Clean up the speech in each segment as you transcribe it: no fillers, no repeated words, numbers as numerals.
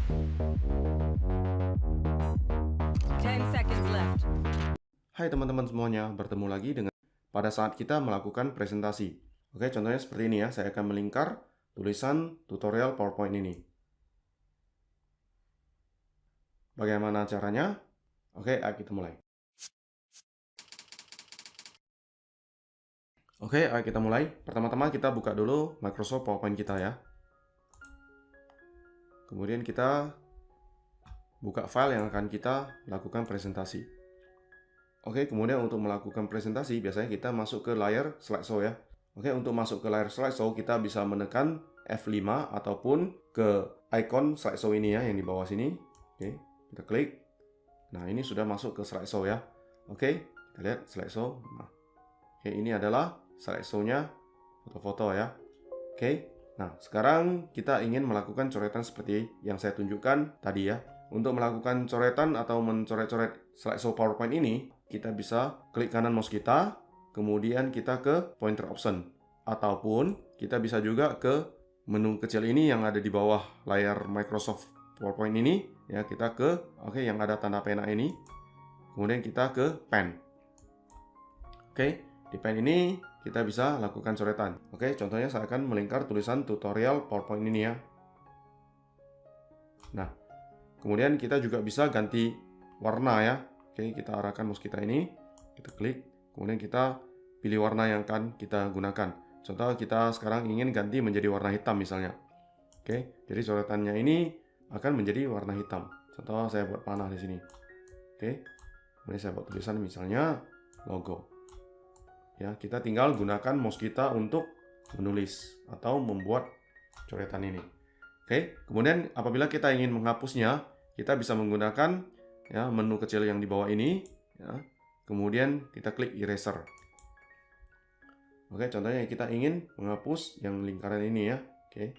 10 seconds left. Hai teman-teman semuanya, bertemu lagi dengan pada saat kita melakukan presentasi. Oke, contohnya seperti ini ya, saya akan melingkar tulisan tutorial PowerPoint ini. Bagaimana caranya? Oke, ayo kita mulai. Oke, ayo kita mulai. Pertama-tama kita buka dulu Microsoft PowerPoint kita ya. Kemudian kita buka file yang akan kita lakukan presentasi. Oke, kemudian untuk melakukan presentasi, biasanya kita masuk ke layar slideshow ya. Oke, untuk masuk ke layar slideshow, kita bisa menekan F5 ataupun ke icon slideshow ini ya, yang di bawah sini. Oke, kita klik. Nah, ini sudah masuk ke slideshow ya. Oke, kita lihat slideshow. Nah, oke, ini adalah slideshow-nya foto-foto ya. Oke, nah sekarang kita ingin melakukan coretan seperti yang saya tunjukkan tadi ya. Untuk melakukan coretan atau mencoret-coret slideshow PowerPoint ini, kita bisa klik kanan mouse kita, kemudian kita ke pointer option. Ataupun kita bisa juga ke menu kecil ini yang ada di bawah layar Microsoft PowerPoint ini. Ya, kita ke, yang ada tanda pena ini. Kemudian kita ke pen. Oke, di pen ini kita bisa lakukan coretan. Oke, contohnya saya akan melingkar tulisan tutorial PowerPoint ini ya. Nah, kemudian kita juga bisa ganti warna ya. Oke, kita arahkan mouse kita ini, kita klik, kemudian kita pilih warna yang akan kita gunakan. Contoh kita sekarang ingin ganti menjadi warna hitam misalnya. Oke, jadi coretannya ini akan menjadi warna hitam. Contoh saya buat panah di sini. Oke, kemudian saya buat tulisan misalnya logo. Ya, kita tinggal gunakan mouse kita untuk menulis atau membuat coretan ini. Oke, kemudian apabila kita ingin menghapusnya, kita bisa menggunakan ya menu kecil yang di bawah ini ya. Kemudian kita klik eraser. Oke, contohnya kita ingin menghapus yang lingkaran ini ya. Oke,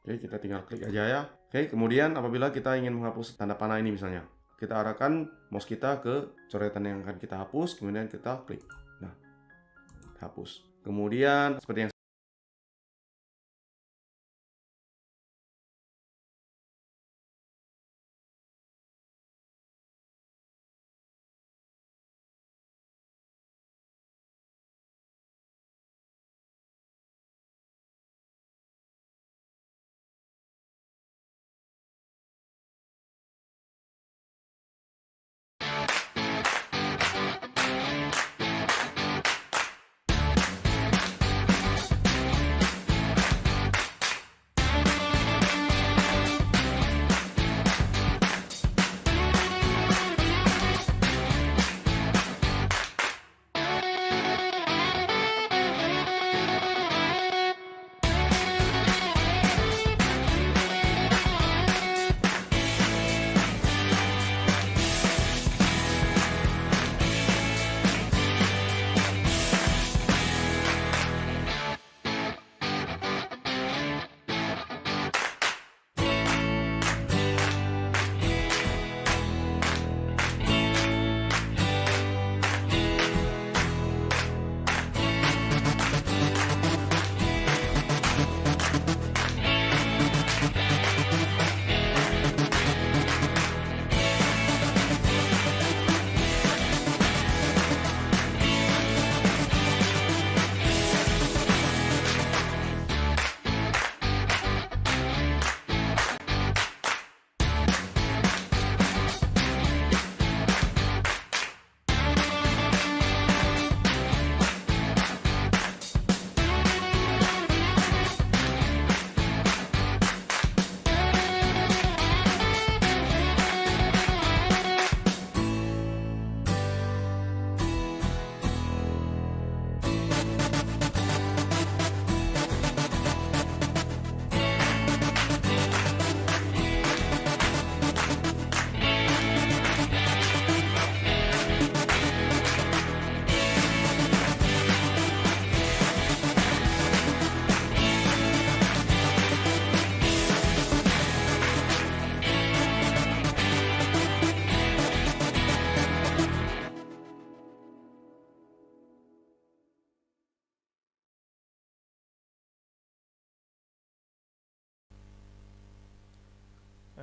kita tinggal klik aja ya. Oke, kemudian apabila kita ingin menghapus tanda panah ini misalnya, kita arahkan mouse kita ke coretan yang akan kita hapus, kemudian kita klik. Nah, hapus. Kemudian seperti yang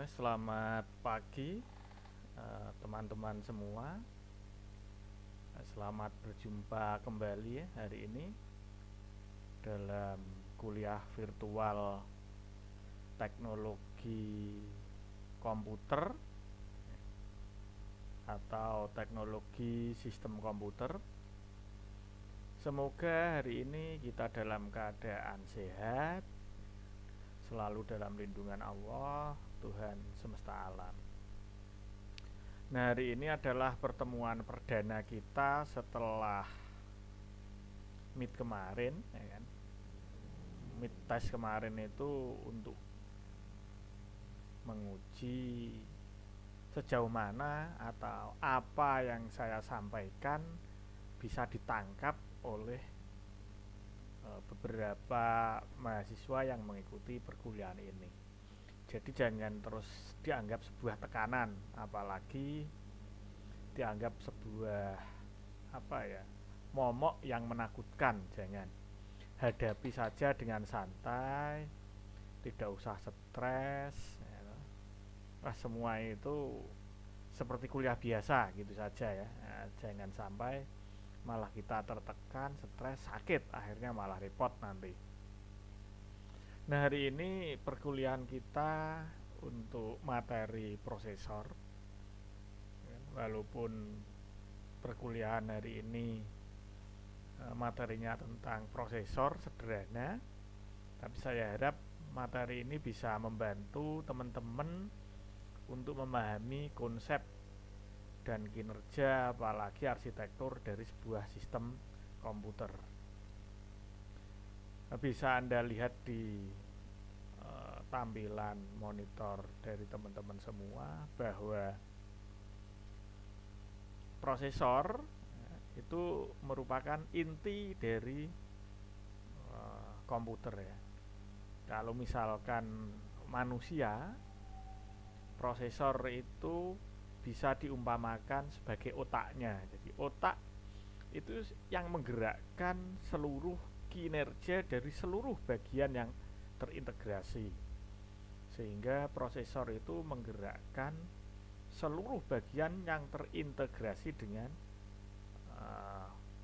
Selamat pagi teman-teman semua. Selamat berjumpa kembali hari ini dalam kuliah virtual teknologi komputer atau teknologi sistem komputer. Semoga hari ini kita dalam keadaan sehat, selalu dalam lindungan Allah, Tuhan semesta alam. Nah, hari ini adalah pertemuan perdana kita setelah Meet kemarin, ya kan? Meet test kemarin itu untuk menguji sejauh mana atau apa yang saya sampaikan bisa ditangkap oleh beberapa mahasiswa yang mengikuti perkuliahan ini. Jadi jangan terus dianggap sebuah tekanan, apalagi dianggap sebuah momok yang menakutkan. Jangan, hadapi saja dengan santai, tidak usah stres ya. Semua itu seperti kuliah biasa gitu saja ya. Jangan sampai malah kita tertekan, stres, sakit, akhirnya malah repot nanti. Nah, hari ini perkuliahan kita untuk materi prosesor. Walaupun perkuliahan hari ini materinya tentang prosesor sederhana, tapi saya harap materi ini bisa membantu teman-teman untuk memahami konsep dan kinerja apalagi arsitektur dari sebuah sistem komputer. Bisa Anda lihat di tampilan monitor dari teman-teman semua bahwa prosesor itu merupakan inti dari komputer ya. Kalau misalkan manusia, prosesor itu bisa diumpamakan sebagai otaknya. Jadi otak itu yang menggerakkan seluruh kinerja dari seluruh bagian yang terintegrasi, sehingga prosesor itu menggerakkan seluruh bagian yang terintegrasi dengan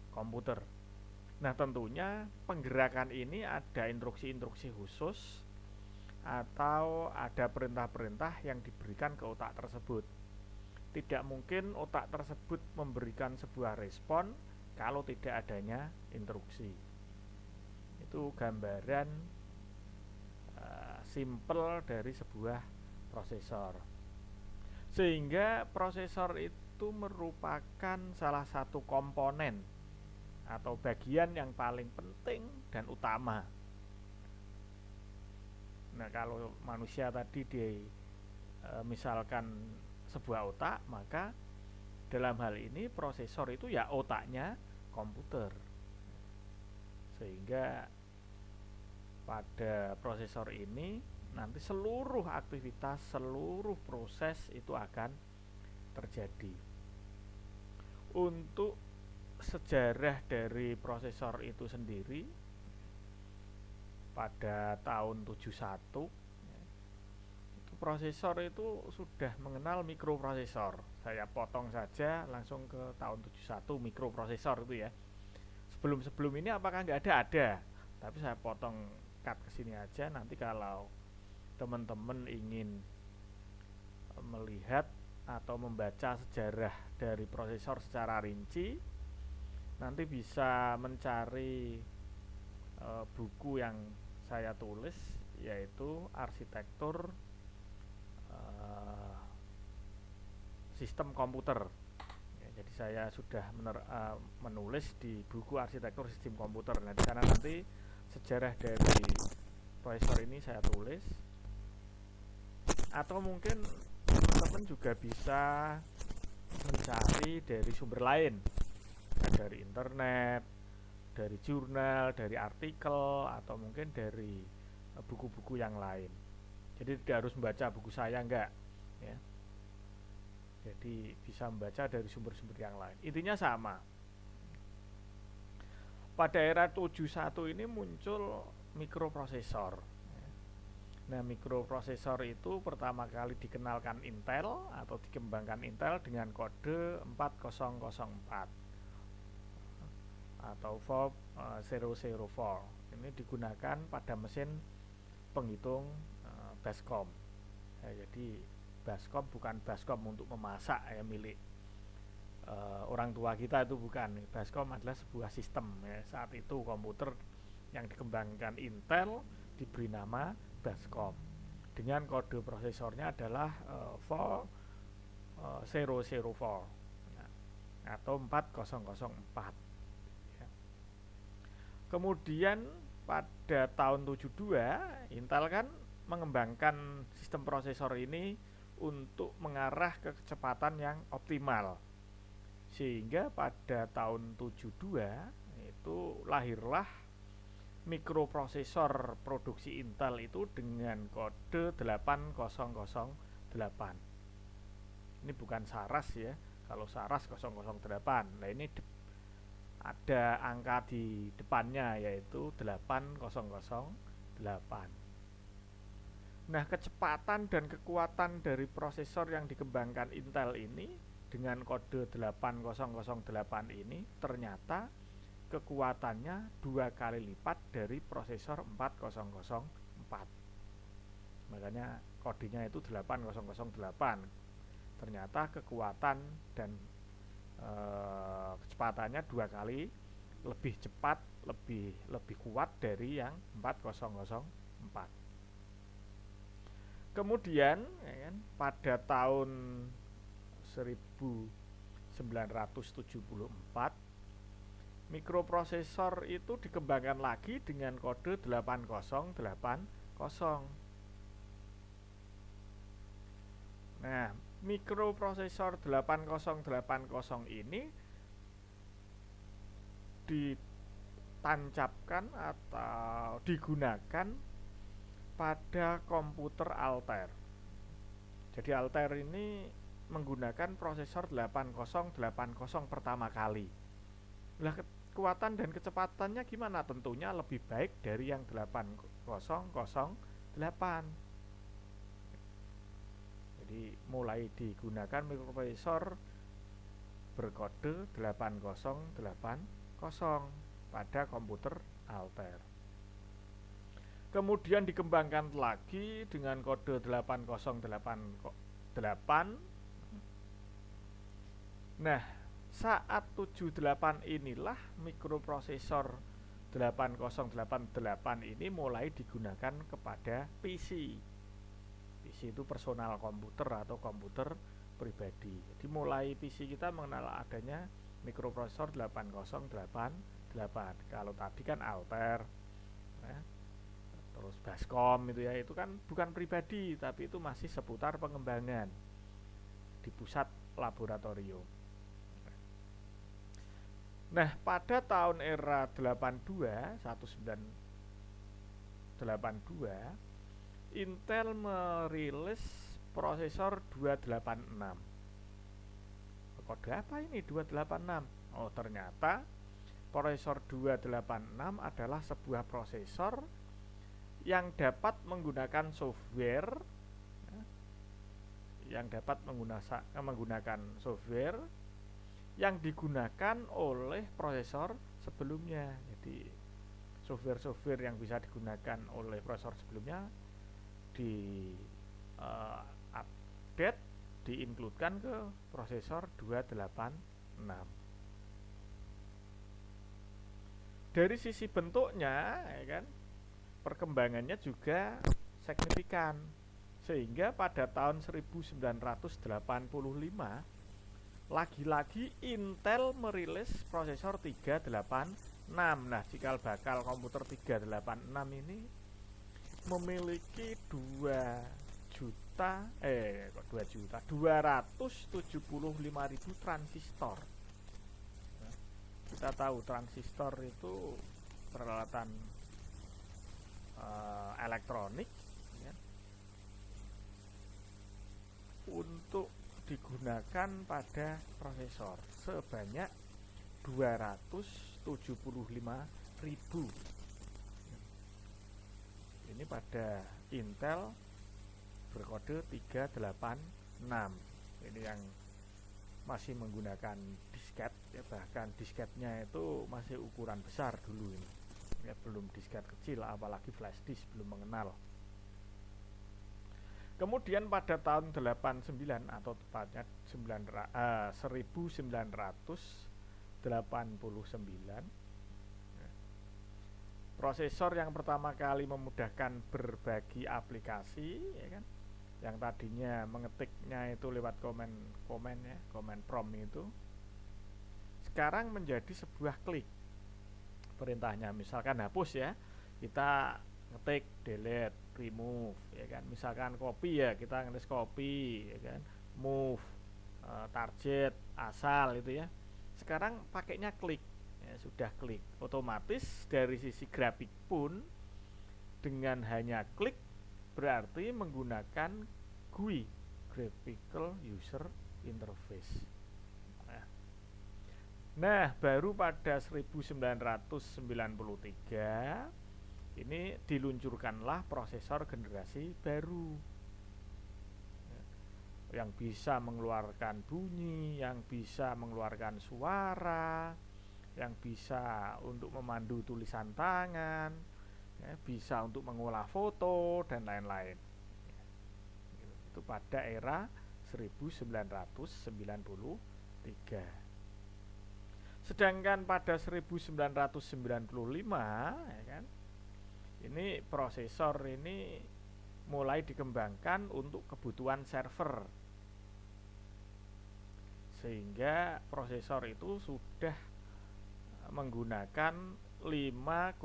komputer. Nah, tentunya penggerakan ini ada instruksi-instruksi khusus atau ada perintah-perintah yang diberikan ke otak tersebut. Tidak mungkin otak tersebut memberikan sebuah respon kalau tidak adanya instruksi. Itu gambaran simple dari sebuah prosesor. Sehingga prosesor itu merupakan salah satu komponen atau bagian yang paling penting dan utama. Nah, kalau manusia tadi misalkan sebuah otak, maka dalam hal ini prosesor itu ya otaknya komputer. Sehingga pada prosesor ini nanti seluruh aktivitas, seluruh proses itu akan terjadi. Untuk sejarah dari prosesor itu sendiri, pada tahun 71 itu prosesor itu sudah mengenal mikroprosesor. Saya potong saja langsung ke tahun 71 mikroprosesor itu ya. Sebelum ini apakah nggak ada, tapi saya potong cut ke sini aja. Nanti kalau teman-teman ingin melihat atau membaca sejarah dari prosesor secara rinci, nanti bisa mencari buku yang saya tulis, yaitu arsitektur sistem komputer. Jadi saya sudah menulis di buku arsitektur sistem komputer. Nah, di sana nanti sejarah dari prosesor ini saya tulis. Atau mungkin teman-teman juga bisa mencari dari sumber lain, dari internet, dari jurnal, dari artikel, atau mungkin dari buku-buku yang lain. Jadi tidak harus membaca buku saya, enggak ya. Jadi bisa membaca dari sumber-sumber yang lain. Intinya sama. Pada era 71 ini muncul mikroprosesor. Nah, mikroprosesor itu pertama kali dikenalkan Intel atau dikembangkan Intel dengan kode 4004 atau VOB 004. Ini digunakan pada mesin penghitung Bascom. Jadi Bascom bukan Bascom untuk memasak milik orang tua kita, itu bukan. Bascom adalah sebuah sistem saat itu komputer yang dikembangkan Intel diberi nama Bascom dengan kode prosesornya adalah 4004 atau 4004. Kemudian pada tahun 72 Intel kan mengembangkan sistem prosesor ini untuk mengarah ke kecepatan yang optimal, sehingga pada tahun 72 itu lahirlah mikroprosesor produksi Intel itu dengan kode 8008. Ini bukan Saras ya, kalau Saras 008. Nah, ini ada angka di depannya yaitu 8008. Nah, kecepatan dan kekuatan dari prosesor yang dikembangkan Intel ini dengan kode 8008 ini ternyata kekuatannya 2 kali lipat dari prosesor 4004. Makanya kodenya itu 8008. Ternyata kekuatan dan kecepatannya 2 kali lebih cepat, lebih kuat dari yang 4004. Kemudian pada tahun 1974 mikroprosesor itu dikembangkan lagi dengan kode 8080. Nah, mikroprosesor 8080 ini ditancapkan atau digunakan pada komputer Altair. Jadi Altair ini menggunakan prosesor 8080 pertama kali. Lah, kekuatan dan kecepatannya gimana? Tentunya lebih baik dari yang 8008. Jadi mulai digunakan mikroprosesor berkode 8080 pada komputer Altair. Kemudian dikembangkan lagi dengan kode 8088. Nah, saat 78 inilah mikroprosesor 8088 ini mulai digunakan kepada PC. PC itu personal komputer atau komputer pribadi. Jadi mulai PC kita mengenal adanya mikroprosesor 8088. Kalau tadi kan Altair, terus Bascom itu ya, itu kan bukan pribadi, tapi itu masih seputar pengembangan di pusat laboratorium. Nah, pada tahun era 1982 Intel merilis prosesor 286. Kode apa ini 286? Oh, ternyata prosesor 286 adalah sebuah prosesor yang dapat menggunakan software, yang digunakan oleh prosesor sebelumnya. Jadi software-software yang bisa digunakan oleh prosesor sebelumnya di update, diincludekan ke prosesor 286. Dari sisi bentuknya, perkembangannya juga signifikan, sehingga pada tahun 1985 lagi-lagi Intel merilis prosesor 386. Nah, cikal bakal komputer 386 ini memiliki 275.000 transistor. Kita tahu transistor itu peralatan elektronik untuk digunakan pada prosesor sebanyak 275.000. Ini ini pada Intel berkode 386. Ini yang masih menggunakan disket ya, bahkan disketnya itu masih ukuran besar dulu ini ya, belum disket kecil, apalagi flash disk belum mengenal. Kemudian pada tahun 89 atau tepatnya 1989, prosesor yang pertama kali memudahkan berbagi aplikasi ya kan, yang tadinya mengetiknya itu lewat komen ya, komen prompt itu sekarang menjadi sebuah klik perintahnya. Misalkan hapus ya, kita ngetik delete, remove ya kan. Misalkan copy ya, kita ngetik copy ya kan, move, target, asal itu ya. Sekarang pakainya klik ya, sudah klik otomatis. Dari sisi grafik pun dengan hanya klik berarti menggunakan GUI, Graphical User Interface. Nah, baru pada 1993 ini diluncurkanlah prosesor generasi baru yang bisa mengeluarkan bunyi, yang bisa mengeluarkan suara, yang bisa untuk memandu tulisan tangan ya, bisa untuk mengolah foto dan lain-lain. Itu pada era 1993. Sedangkan pada 1995 ya kan, ini prosesor ini mulai dikembangkan untuk kebutuhan server, sehingga prosesor itu sudah menggunakan 5,5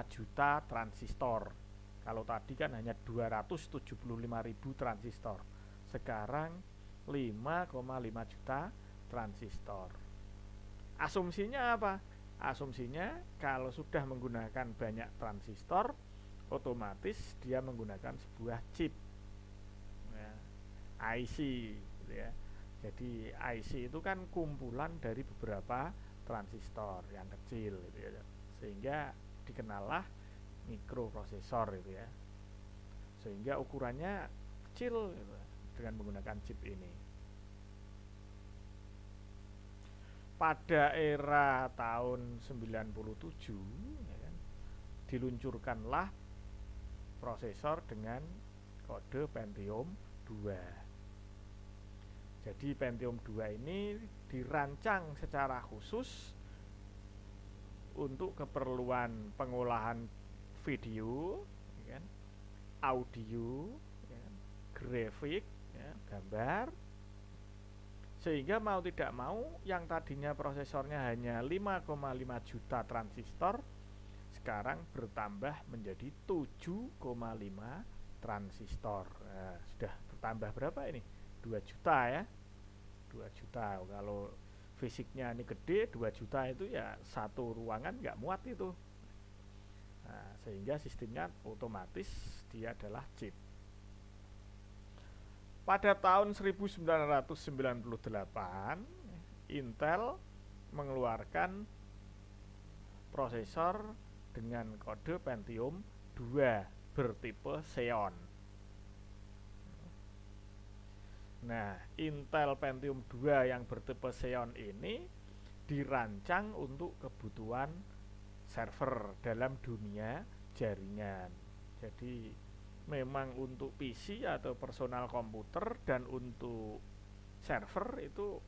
juta transistor. Kalau tadi kan hanya 275.000 transistor, sekarang 5,5 juta transistor. Asumsinya apa? Asumsinya kalau sudah menggunakan banyak transistor, otomatis dia menggunakan sebuah chip ya, IC gitu ya. Jadi IC itu kan kumpulan dari beberapa transistor yang kecil gitu ya, sehingga dikenallah mikroprosesor itu ya, sehingga ukurannya kecil gitu, dengan menggunakan chip ini. Pada era tahun 97 ya kan, diluncurkanlah prosesor dengan kode Pentium 2. Jadi Pentium 2 ini dirancang secara khusus untuk keperluan pengolahan video ya kan, audio ya kan, grafik ya, gambar, sehingga mau tidak mau yang tadinya prosesornya hanya 5,5 juta transistor sekarang bertambah menjadi 7,5 transistor. Nah, sudah bertambah berapa ini? 2 juta ya, 2 juta. Kalau fisiknya ini gede, 2 juta itu ya satu ruangan nggak muat itu. Nah, sehingga sistemnya otomatis dia adalah chip. Pada tahun 1998, Intel mengeluarkan prosesor dengan kode Pentium 2 bertipe Xeon. Nah, Intel Pentium 2 yang bertipe Xeon ini dirancang untuk kebutuhan server dalam dunia jaringan. Jadi memang untuk PC atau personal komputer dan untuk server itu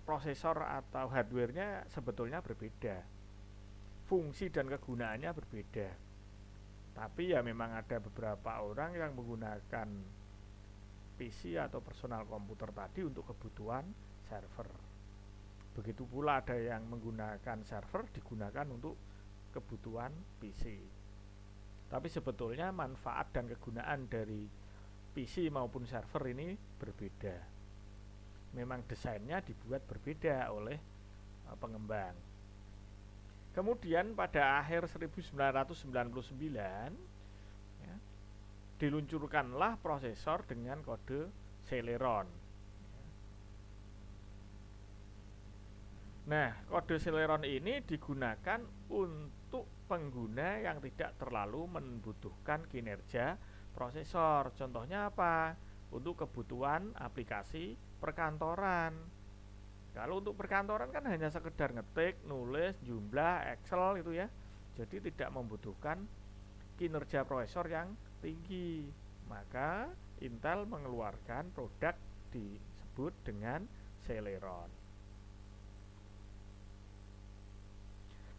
prosesor atau hardwarenya sebetulnya berbeda, fungsi dan kegunaannya berbeda. Tapi ya memang ada beberapa orang yang menggunakan PC atau personal komputer tadi untuk kebutuhan server. Begitu pula ada yang menggunakan server digunakan untuk kebutuhan PC. Tapi sebetulnya manfaat dan kegunaan dari PC maupun server ini berbeda. Memang desainnya dibuat berbeda oleh pengembang. Kemudian pada akhir 1999 ya, diluncurkanlah prosesor dengan kode Celeron. Nah, kode Celeron ini digunakan untuk pengguna yang tidak terlalu membutuhkan kinerja prosesor. Contohnya apa? Untuk kebutuhan aplikasi perkantoran. Kalau untuk perkantoran kan hanya sekedar ngetik, nulis, jumlah, Excel itu ya. Jadi tidak membutuhkan kinerja prosesor yang tinggi. Maka Intel mengeluarkan produk disebut dengan Celeron.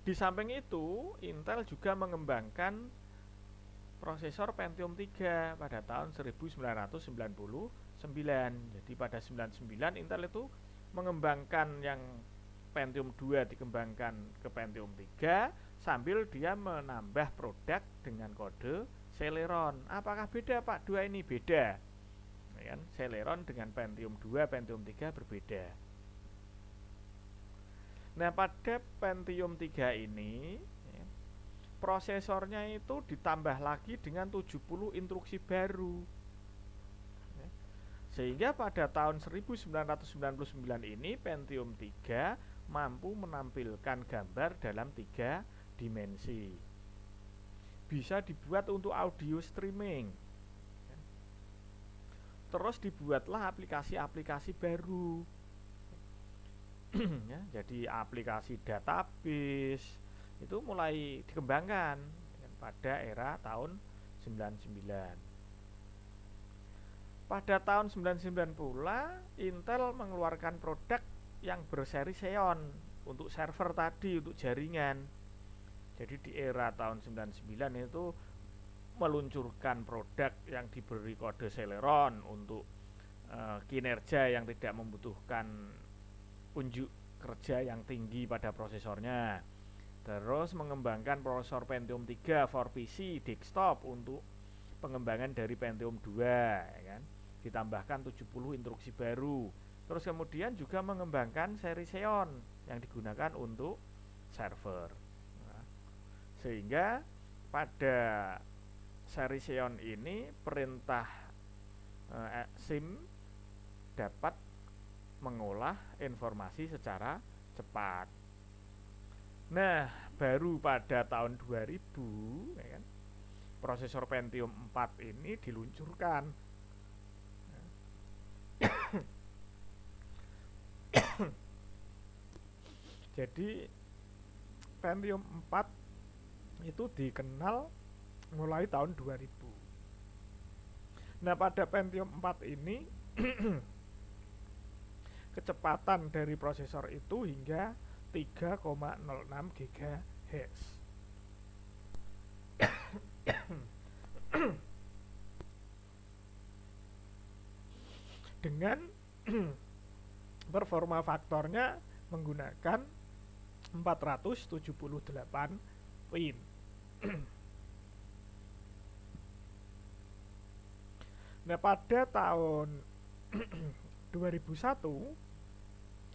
Di samping itu, Intel juga mengembangkan prosesor Pentium 3 pada tahun 1999. Jadi pada 99 Intel itu mengembangkan yang Pentium 2 dikembangkan ke Pentium 3 sambil dia menambah produk dengan kode Celeron. Apakah beda Pak? Dua ini beda. Celeron dengan Pentium 2, Pentium 3 berbeda. Nah, pada Pentium 3 ini prosesornya itu ditambah lagi dengan 70 instruksi baru. Sehingga pada tahun 1999 ini Pentium 3 mampu menampilkan gambar dalam 3 dimensi. Bisa dibuat untuk audio streaming. Terus dibuatlah aplikasi-aplikasi baru. Jadi aplikasi database itu mulai dikembangkan pada era tahun 99. Pada tahun 99 pula Intel mengeluarkan produk yang berseri Xeon untuk server tadi, untuk jaringan. Jadi di era tahun 99 itu meluncurkan produk yang diberi kode Celeron untuk kinerja yang tidak membutuhkan unjuk kerja yang tinggi pada prosesornya. Terus mengembangkan prosesor Pentium 3 for PC desktop untuk pengembangan dari Pentium 2 ya kan. Ditambahkan 70 instruksi baru. Terus kemudian juga mengembangkan seri Xeon yang digunakan untuk server. Nah, sehingga pada seri Xeon ini perintah SIM dapat mengolah informasi secara cepat. Nah, baru pada tahun 2000 ya kan, prosesor Pentium 4 ini diluncurkan. Jadi Pentium 4 itu dikenal mulai tahun 2000. Nah, pada Pentium 4 ini kecepatan dari prosesor itu hingga 3,06 GHz. Dengan performa faktornya menggunakan 478 pin. Nah, pada tahun 2001,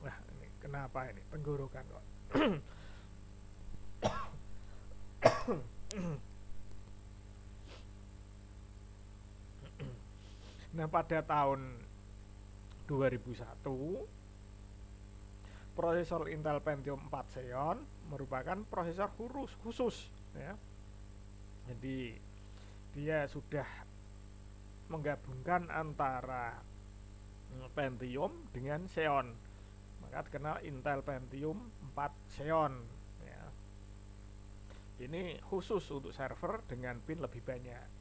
nah ini kenapa ini tenggorokan kok. Nah, pada tahun 2001 prosesor Intel Pentium 4 Xeon merupakan prosesor khusus ya. Jadi dia sudah menggabungkan antara Pentium dengan Xeon, maka dikenal Intel Pentium 4 Xeon ya. Ini khusus untuk server dengan pin lebih banyak.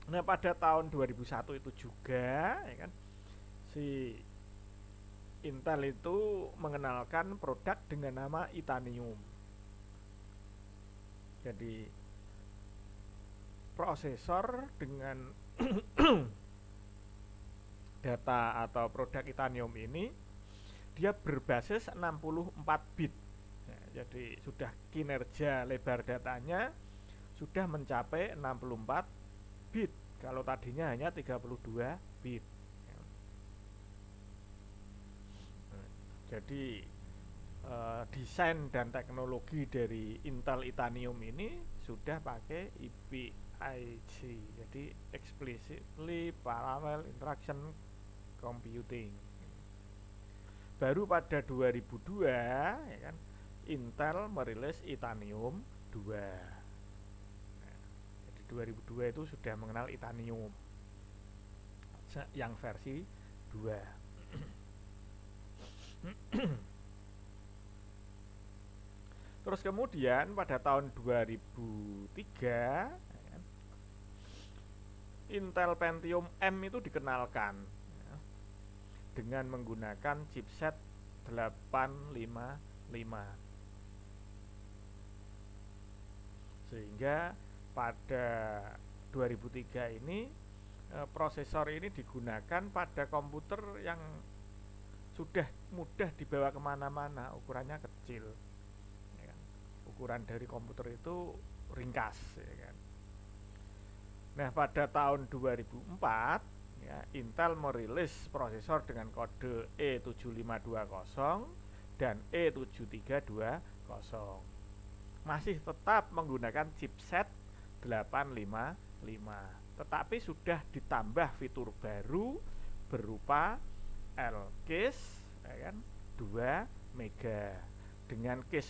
Nah, pada tahun 2001 itu juga ya kan, si Intel itu mengenalkan produk dengan nama Itanium. Jadi prosesor dengan data atau produk Itanium ini dia berbasis 64 bit. Nah, jadi sudah kinerja lebar datanya sudah mencapai 64 bit. Kalau tadinya hanya 32 bit. Jadi desain dan teknologi dari Intel Itanium ini sudah pakai EPIC, jadi Explicitly Parallel Instruction Computing. Baru pada 2002 ya kan, Intel merilis Itanium 2. Nah, jadi 2002 itu sudah mengenal Itanium yang versi 2. Terus kemudian pada tahun 2003 Intel Pentium M itu dikenalkan dengan menggunakan chipset 855, sehingga pada 2003 ini prosesor ini digunakan pada komputer yang sudah mudah dibawa kemana-mana, ukurannya kecil ya kan? Ukuran dari komputer itu ringkas ya kan? Nah pada tahun 2004 ya, Intel merilis prosesor dengan kode E7520 dan E7320, masih tetap menggunakan chipset 855, tetapi sudah ditambah fitur baru berupa L-case ya kan, 2 mega dengan case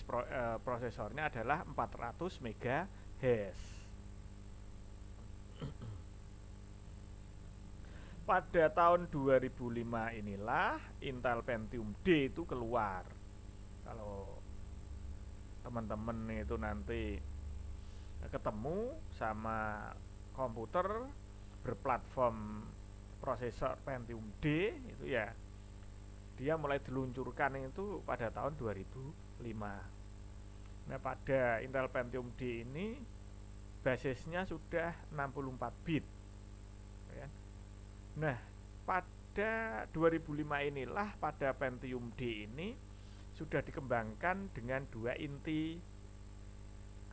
prosesornya adalah 400 MHz. Pada tahun 2005 inilah Intel Pentium D itu keluar. Kalau teman-teman itu nanti ketemu sama komputer berplatform prosesor Pentium D itu ya, dia mulai diluncurkan itu pada tahun 2005. Nah pada Intel Pentium D ini basisnya sudah 64 bit ya. Nah pada 2005 inilah pada Pentium D ini sudah dikembangkan dengan 2 inti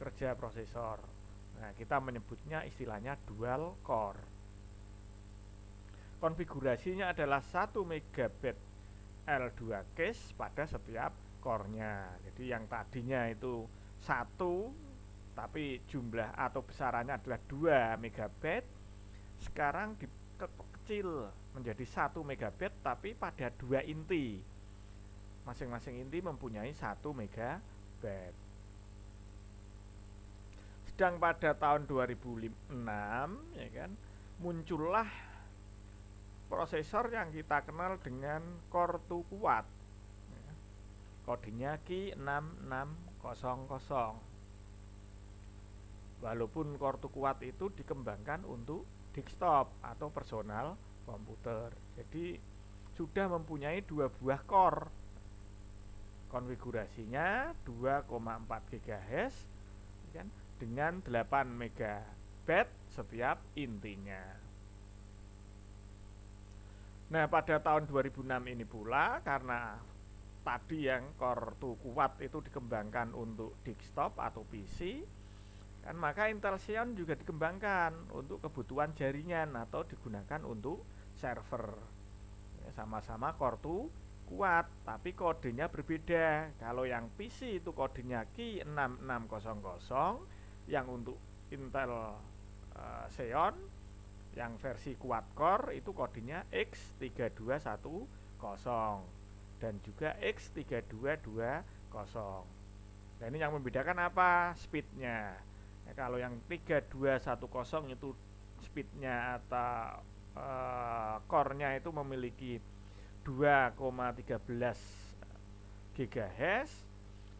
kerja prosesor. Nah kita menyebutnya istilahnya dual core. Konfigurasinya adalah 1 MB L2 case pada setiap core-nya. Jadi yang tadinya itu 1 tapi jumlah atau besarannya adalah 2 MB, sekarang dikecil menjadi 1 MB tapi pada 2 inti. Masing-masing inti mempunyai 1 MB. Sedang pada tahun 2006 ya kan, muncullah prosesor yang kita kenal dengan core 2 kuat ya. Kodenya Ki6600. Walaupun core 2 kuat itu dikembangkan untuk desktop atau personal komputer, jadi sudah mempunyai 2 buah core. Konfigurasinya 2,4 GHz kan, dengan 8 MB setiap intinya. Nah pada tahun 2006 ini pula, karena tadi yang core 2 kuat itu dikembangkan untuk desktop atau PC kan, maka Intel Xeon juga dikembangkan untuk kebutuhan jaringan atau digunakan untuk server ya, sama-sama core 2 kuat tapi kodenya berbeda. Kalau yang PC itu kodenya Ki6600, yang untuk Intel Xeon yang versi quad core itu kodenya X3210 dan juga X3220. Nah ini yang membedakan apa? Speednya. Nah, kalau yang 3210 itu speednya atau core-nya itu memiliki 2,13 GHz,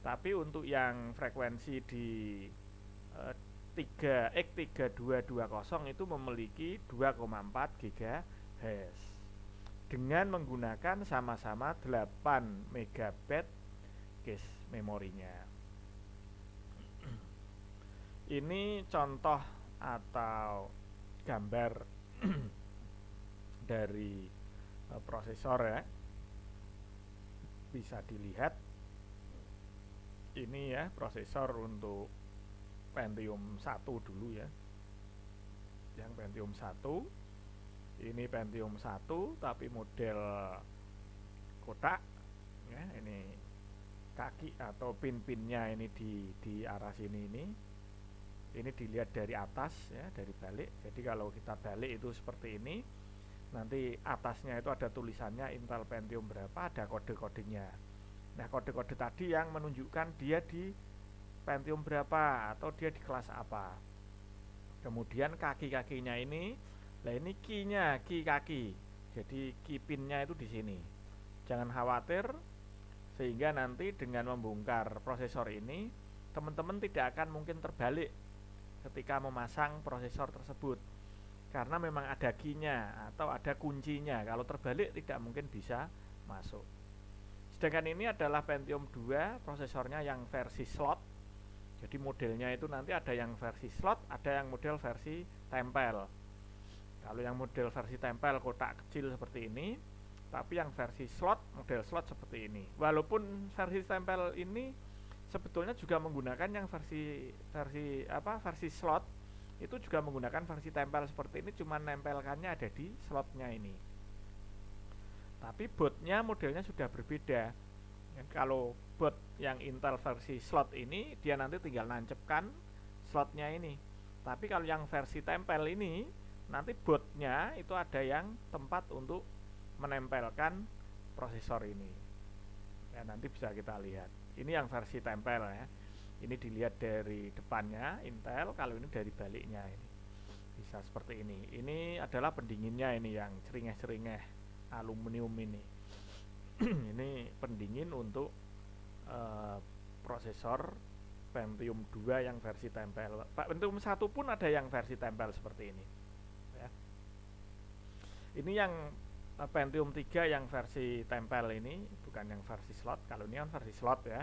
tapi untuk yang frekuensi di X3220 itu memiliki 2,4 GHz dengan menggunakan sama-sama 8 MB case memorinya. Ini contoh atau gambar dari prosesor ya, bisa dilihat ini ya prosesor untuk Pentium 1 dulu ya, yang Pentium 1 ini Pentium 1 tapi model kotak ya, ini kaki atau pin-pinnya ini di arah sini ini dilihat dari atas ya, dari balik. Jadi kalau kita balik itu seperti ini, nanti atasnya itu ada tulisannya Intel Pentium berapa, ada kode-kodenya. Nah, kode-kode tadi yang menunjukkan dia di Pentium berapa atau dia di kelas apa. Kemudian kaki-kakinya ini, nah ini key-nya, key kaki. Jadi key pin-nya itu di sini. Jangan khawatir, sehingga nanti dengan membongkar prosesor ini, teman-teman tidak akan mungkin terbalik ketika memasang prosesor tersebut. Karena memang ada key-nya atau ada kuncinya. Kalau terbalik tidak mungkin bisa masuk. Sedangkan ini adalah Pentium 2 prosesornya yang versi slot. Jadi modelnya itu nanti ada yang versi slot, ada yang model versi tempel. Kalau yang model versi tempel kotak kecil seperti ini, tapi yang versi slot, model slot seperti ini. Walaupun versi tempel ini sebetulnya juga menggunakan yang versi slot, itu juga menggunakan versi tempel seperti ini, cuman nempelkannya ada di slotnya ini. Tapi bootnya modelnya sudah berbeda. Kalau boot yang Intel versi slot ini, dia nanti tinggal nancapkan slotnya ini. Tapi kalau yang versi tempel ini, nanti bootnya itu ada yang tempat untuk menempelkan prosesor ini. Ya, nanti bisa kita lihat. Ini yang versi tempel ya. Ini dilihat dari depannya Intel, kalau ini dari baliknya ini. Bisa seperti ini. Ini adalah pendinginnya ini yang ceringeh-ceringeh aluminium ini. Ini pendingin untuk prosesor Pentium 2 yang versi tempel. Pentium 1 pun ada yang versi tempel seperti ini ya. Ini yang Pentium 3 yang versi tempel ini, bukan yang versi slot. Kalau ini kan versi slot ya.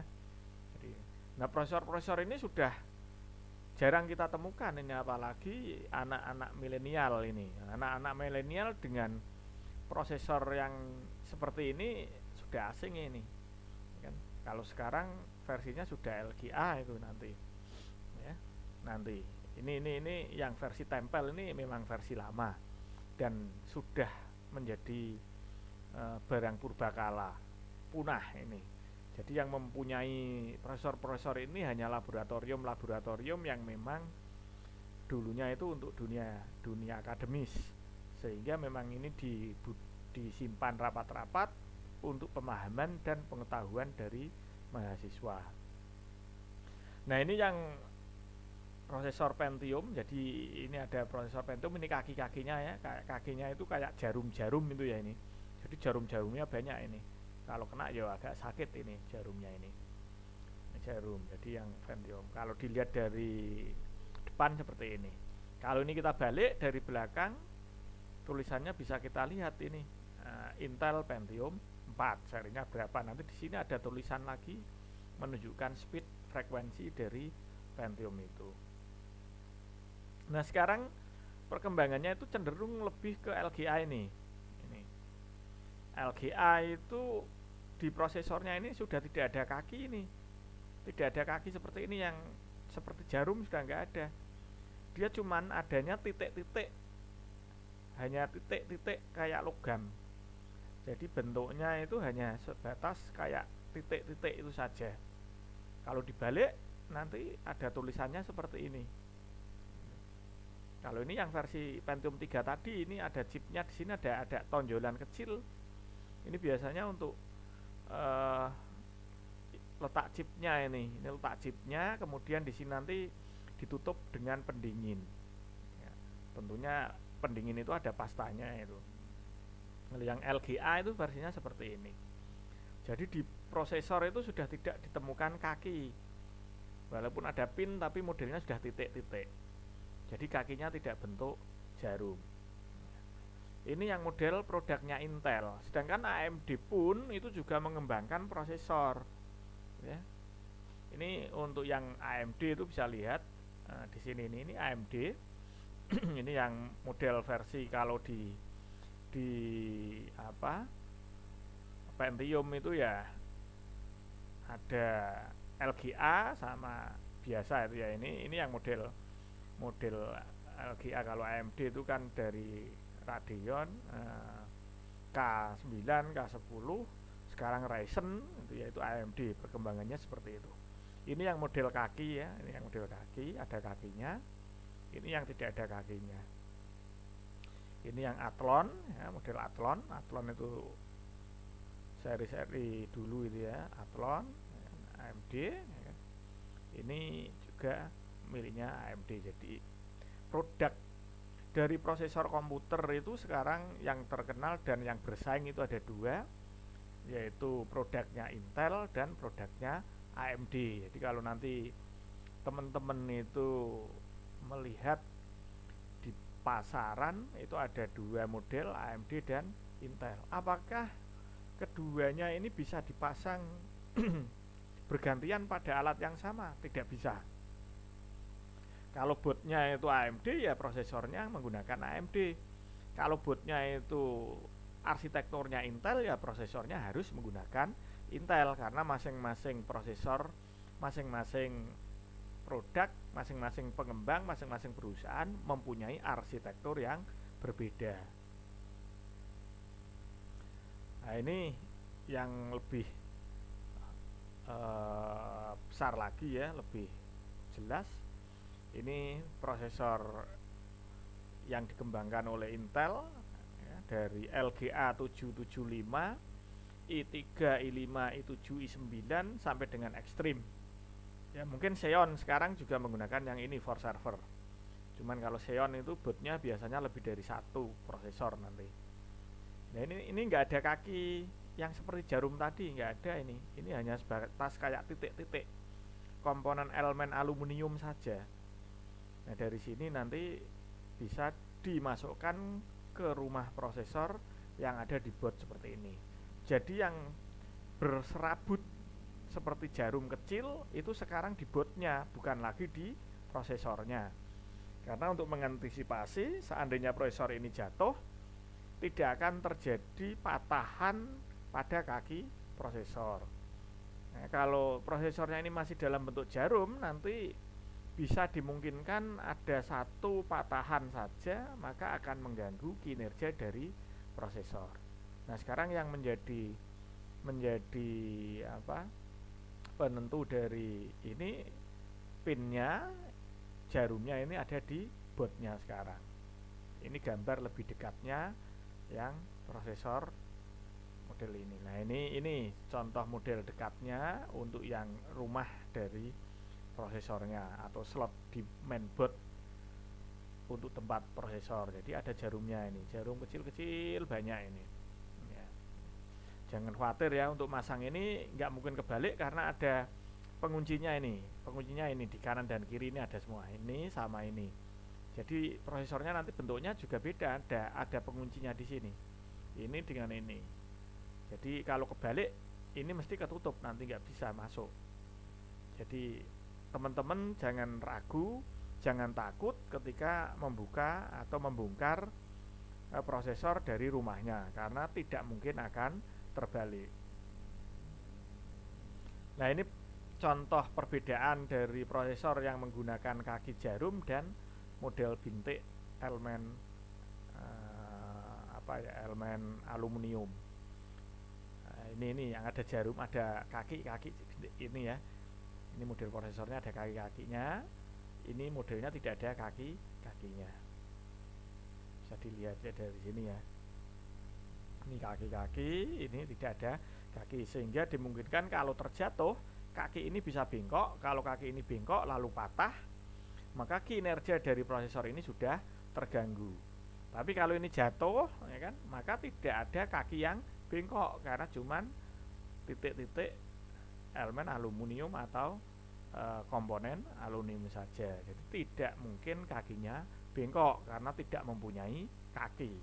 Jadi, nah prosesor-prosesor ini sudah jarang kita temukan ini, apalagi anak-anak milenial ini. Anak-anak milenial dengan prosesor yang seperti ini sudah asing ini kan. Kalau sekarang versinya sudah LGA itu nanti ya. Nanti ini yang versi tempel ini memang versi lama dan sudah menjadi barang purbakala, punah ini. Jadi yang mempunyai prosesor-prosesor ini hanya laboratorium yang memang dulunya itu untuk dunia akademis, sehingga memang ini disimpan rapat-rapat untuk pemahaman dan pengetahuan dari mahasiswa. Nah, ini yang prosesor Pentium. Jadi ini ada prosesor Pentium, ini kaki-kakinya ya, kakinya itu kayak jarum-jarum itu ya ini. Jadi jarum-jarumnya banyak ini. Kalau kena ya agak sakit ini jarumnya ini. Ini jarum. Jadi yang Pentium. Kalau dilihat dari depan seperti ini. Kalau ini kita balik dari belakang, tulisannya bisa kita lihat ini. Intel Pentium 4 serinya berapa. Nanti di sini ada tulisan lagi menunjukkan speed frekuensi dari Pentium itu. Nah, sekarang perkembangannya itu cenderung lebih ke LGA ini. LGA itu di prosesornya ini sudah tidak ada kaki ini. Tidak ada kaki seperti ini yang seperti jarum, sudah nggak ada. Dia cuman adanya titik-titik. Hanya titik-titik kayak logam. Jadi bentuknya itu hanya sebatas kayak titik-titik itu saja. Kalau dibalik nanti ada tulisannya seperti ini. Kalau ini yang versi Pentium 3 tadi, ini ada chipnya di sini, ada tonjolan kecil. Ini biasanya untuk letak chipnya ini. Ini letak chipnya, kemudian di sini nanti ditutup dengan pendingin. Ya, tentunya pendingin itu ada pastanya itu. Yang LGA itu versinya seperti ini. Jadi di prosesor itu sudah tidak ditemukan kaki, walaupun ada pin tapi modelnya sudah titik-titik. Jadi kakinya tidak bentuk jarum. Ini yang model produknya Intel. Sedangkan AMD pun itu juga mengembangkan prosesor ya. Ini untuk yang AMD itu bisa lihat di sini ini AMD. Ini yang model versi kalau di Pentium itu ya ada LGA sama biasa itu ya. Ini yang model LGA. Kalau AMD itu kan dari Radeon K9, K10, sekarang Ryzen itu yaitu AMD. Perkembangannya seperti itu. Ini yang model kaki ya, ini yang model kaki, ada kakinya. Ini yang tidak ada kakinya. Ini yang Athlon ya, model Athlon itu seri-seri dulu itu ya, Athlon, AMD ya kan. Ini juga miliknya AMD. Jadi produk dari prosesor komputer itu sekarang yang terkenal dan yang bersaing itu ada dua, yaitu produknya Intel dan produknya AMD. Jadi kalau nanti teman-teman itu melihat di pasaran itu ada dua model, AMD dan Intel. Apakah keduanya ini bisa dipasang bergantian pada alat yang sama? Tidak bisa. Kalau bootnya itu AMD, ya prosesornya menggunakan AMD. Kalau bootnya itu arsitekturnya Intel, ya prosesornya harus menggunakan Intel, karena masing-masing prosesor, masing-masing produk, masing-masing pengembang, masing-masing perusahaan mempunyai arsitektur yang berbeda. Nah, ini yang lebih besar lagi ya, lebih jelas. Ini prosesor yang dikembangkan oleh Intel ya, dari LGA 775, i3, i5, i7, i9 sampai dengan Extreme. Ya, mungkin Xeon sekarang juga menggunakan yang ini for server. Cuman kalau Xeon itu bootnya biasanya lebih dari satu prosesor nanti. Nah, ini nggak ada kaki yang seperti jarum tadi, nggak ada ini. Ini hanya sebatas kayak titik-titik komponen elemen aluminium saja. Nah, dari sini nanti bisa dimasukkan ke rumah prosesor yang ada di board seperti ini. Jadi yang berserabut seperti jarum kecil itu sekarang di boardnya, bukan lagi di prosesornya. Karena untuk mengantisipasi seandainya prosesor ini jatuh, tidak akan terjadi patahan pada kaki prosesor. Nah, kalau prosesornya ini masih dalam bentuk jarum, nanti bisa dimungkinkan ada satu patahan saja, maka akan mengganggu kinerja dari prosesor. Nah, sekarang yang menjadi penentu dari ini, pinnya, jarumnya ini ada di boardnya sekarang. Ini gambar lebih dekatnya yang prosesor model ini. Nah, ini contoh model dekatnya untuk yang rumah dari prosesornya atau slot di mainboard untuk tempat prosesor. Jadi ada jarumnya ini, jarum kecil-kecil banyak ini ya. Jangan khawatir ya, untuk masang ini nggak mungkin kebalik karena ada penguncinya ini di kanan dan kiri, ini ada semua, ini sama ini. Jadi prosesornya nanti bentuknya juga beda, ada penguncinya di sini, ini dengan ini. Jadi kalau kebalik ini mesti ketutup, nanti nggak bisa masuk. Jadi teman-teman jangan ragu, jangan takut ketika membuka atau membongkar prosesor dari rumahnya, karena tidak mungkin akan terbalik. Nah, ini contoh perbedaan dari prosesor yang menggunakan kaki jarum dan model bintik elemen elemen aluminium. Nah, ini yang ada jarum, ada kaki ini ya. Ini model prosesornya ada kaki-kakinya. Ini modelnya tidak ada kaki-kakinya. Bisa dilihat ya dari sini ya. Ini kaki-kaki, ini tidak ada kaki, sehingga dimungkinkan kalau terjatuh kaki ini bisa bengkok. Kalau kaki ini bengkok lalu patah, maka kinerja dari prosesor ini sudah terganggu. Tapi kalau ini jatuh ya kan, maka tidak ada kaki yang bengkok karena cuman titik-titik elemen aluminium atau komponen aluminium saja. Jadi tidak mungkin kakinya bengkok karena tidak mempunyai kaki.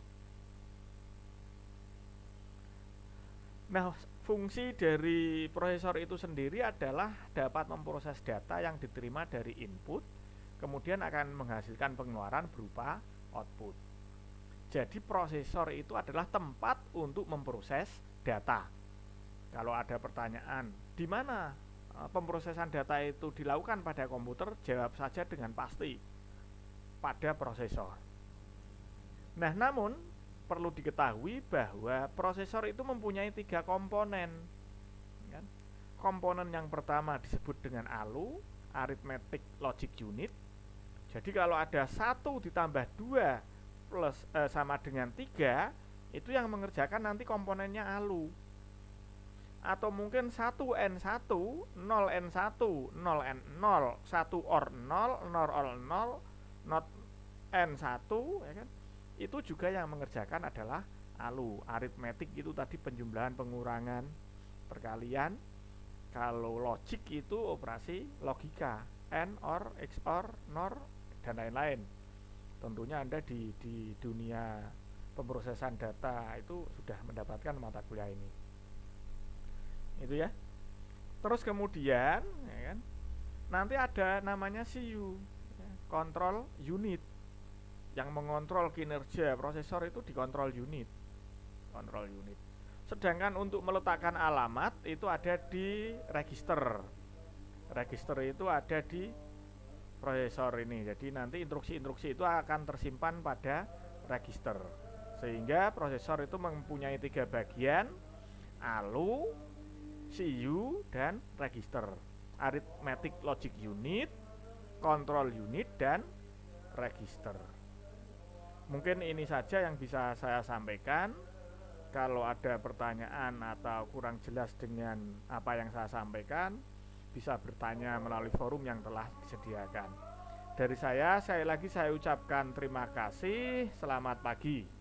Nah, fungsi dari prosesor itu sendiri adalah dapat memproses data yang diterima dari input, kemudian akan menghasilkan pengeluaran berupa output. Jadi prosesor itu adalah tempat untuk memproses data. Kalau ada pertanyaan, di mana pemrosesan data itu dilakukan pada komputer, jawab saja dengan pasti, pada prosesor. Nah, namun perlu diketahui bahwa prosesor itu mempunyai 3 komponen. Komponen yang pertama disebut dengan ALU, Arithmetic Logic Unit. Jadi kalau ada 1 ditambah 2 plus sama dengan 3, itu yang mengerjakan nanti komponennya ALU. atau mungkin 1N1, 0N1, 0N0, 1 OR 0, 0 OR 0, not N1, ya kan? Itu juga yang mengerjakan adalah ALU. Aritmetik itu tadi penjumlahan, pengurangan, perkalian. Kalau logik itu operasi logika, AND, OR, XOR, NOR, dan lain-lain. Tentunya Anda di dunia pemrosesan data itu sudah mendapatkan mata kuliah ini. Itu ya. Terus kemudian ya kan, nanti ada namanya CU, ya, control unit, yang mengontrol kinerja prosesor itu dikontrol unit. Control unit. Sedangkan untuk meletakkan alamat itu ada di register. Register itu ada di prosesor ini. Jadi nanti instruksi-instruksi itu akan tersimpan pada register. Sehingga prosesor itu mempunyai 3 bagian: ALU, CU, dan register. Arithmetic logic unit, control unit, dan register. Mungkin ini saja yang bisa saya sampaikan. Kalau ada pertanyaan atau kurang jelas dengan apa yang saya sampaikan, bisa bertanya melalui forum yang telah disediakan. Dari saya, sekali lagi saya ucapkan terima kasih. Selamat pagi.